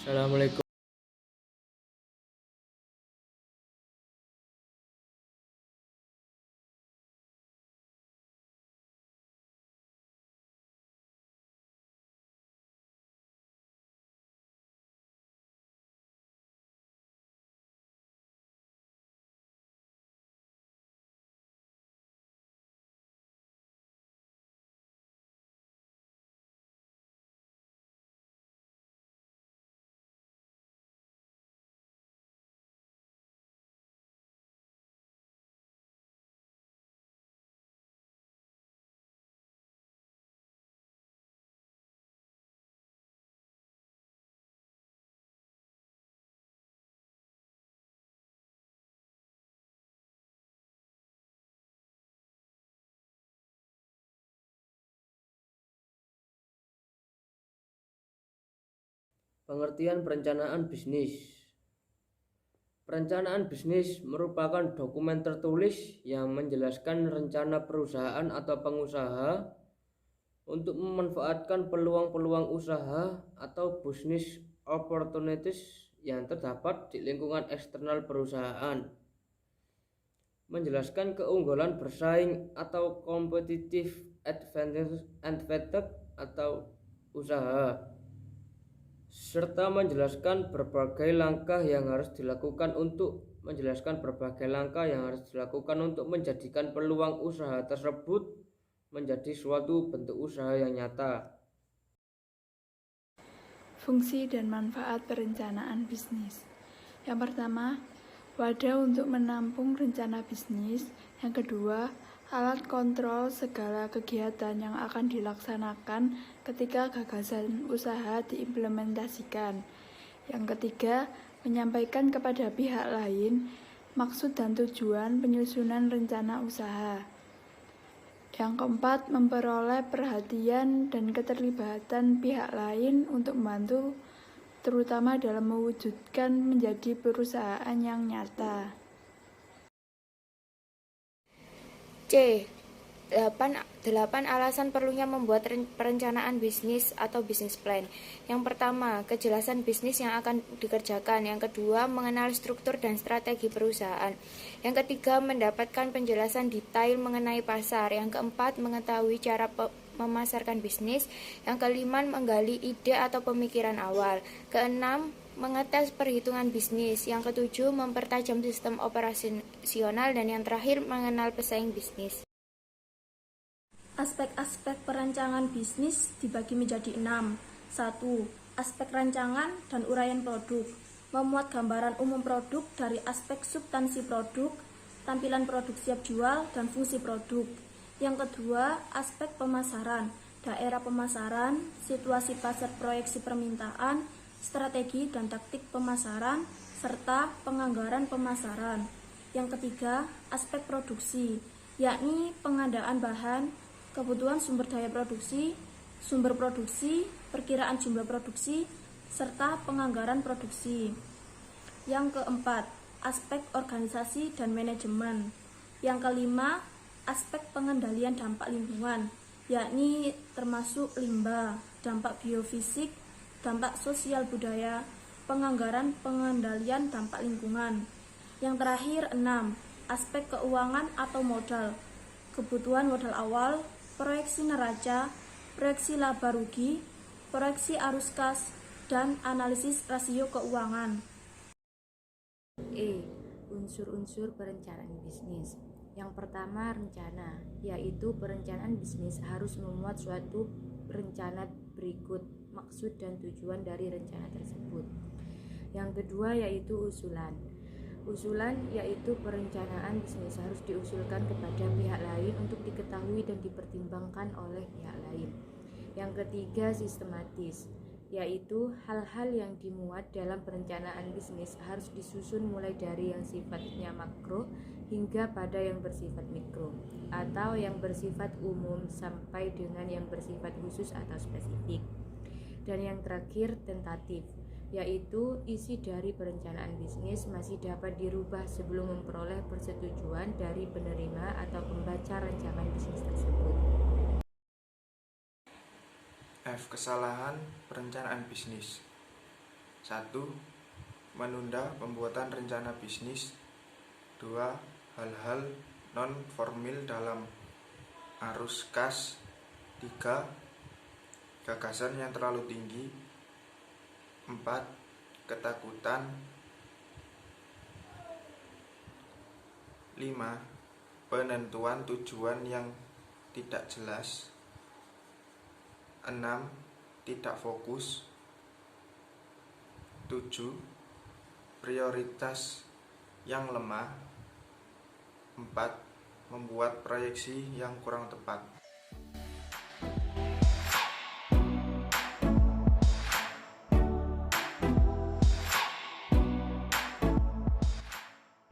Assalamualaikum. Pengertian perencanaan bisnis. Perencanaan bisnis merupakan dokumen tertulis yang menjelaskan rencana perusahaan atau pengusaha untuk memanfaatkan peluang-peluang usaha atau business opportunities yang terdapat di lingkungan eksternal perusahaan, menjelaskan keunggulan bersaing atau competitive advantage atau usaha, serta menjelaskan berbagai langkah yang harus dilakukan untuk menjadikan peluang usaha tersebut menjadi suatu bentuk usaha yang nyata. Fungsi dan manfaat perencanaan bisnis. Yang pertama, wadah untuk menampung rencana bisnis. Yang kedua, alat kontrol segala kegiatan yang akan dilaksanakan ketika gagasan usaha diimplementasikan. Yang ketiga, menyampaikan kepada pihak lain maksud dan tujuan penyusunan rencana usaha. Yang keempat, memperoleh perhatian dan keterlibatan pihak lain untuk membantu, terutama dalam mewujudkan menjadi perusahaan yang nyata. C. 8 alasan perlunya membuat perencanaan bisnis atau business plan. Yang pertama, kejelasan bisnis yang akan dikerjakan. Yang kedua, mengenal struktur dan strategi perusahaan. Yang ketiga, mendapatkan penjelasan detail mengenai pasar. Yang keempat, mengetahui cara memasarkan bisnis. Yang kelima, menggali ide atau pemikiran awal. Keenam, mengetes perhitungan bisnis. Yang ketujuh, mempertajam sistem operasional. Dan yang terakhir, mengenal pesaing bisnis. Aspek-aspek perencanaan bisnis dibagi menjadi 6. 1. Aspek rancangan dan uraian produk. Memuat gambaran umum produk dari aspek substansi produk, tampilan produk siap jual, dan fungsi produk. Yang kedua, aspek pemasaran, daerah pemasaran, situasi pasar, proyeksi permintaan, strategi dan taktik pemasaran, serta penganggaran pemasaran. Yang ketiga, aspek produksi, yakni pengadaan bahan, kebutuhan sumber daya produksi, sumber produksi, perkiraan jumlah produksi, serta penganggaran produksi. Yang keempat, aspek organisasi dan manajemen. Yang kelima, aspek pengendalian dampak lingkungan, yakni termasuk limbah, dampak biofisik, dampak sosial budaya, penganggaran pengendalian dampak lingkungan. Yang terakhir, 6. Aspek keuangan atau modal, kebutuhan modal awal, proyeksi neraca, proyeksi laba rugi, proyeksi arus kas, dan analisis rasio keuangan. E. Unsur-unsur perencanaan bisnis. Yang pertama, rencana, yaitu perencanaan bisnis harus memuat suatu rencana berikut maksud dan tujuan dari rencana tersebut. Yang kedua yaitu usulan. Usulan yaitu perencanaan bisnis harus diusulkan kepada pihak lain untuk diketahui dan dipertimbangkan oleh pihak lain. Yang ketiga, sistematis, yaitu hal-hal yang dimuat dalam perencanaan bisnis harus disusun mulai dari yang sifatnya makro hingga pada yang bersifat mikro, atau yang bersifat umum sampai dengan yang bersifat khusus atau spesifik. Dan yang terakhir, tentatif, yaitu isi dari perencanaan bisnis masih dapat dirubah sebelum memperoleh persetujuan dari penerima atau pembaca rancangan bisnis tersebut. F. Kesalahan perencanaan bisnis. 1. Menunda pembuatan rencana bisnis. 2. Hal-hal non-formil dalam arus kas. 3. Gagasan yang terlalu tinggi. 4. Ketakutan. 5. Penentuan tujuan yang tidak jelas. 6. Tidak fokus. 7. Prioritas yang lemah. 4. Membuat proyeksi yang kurang tepat.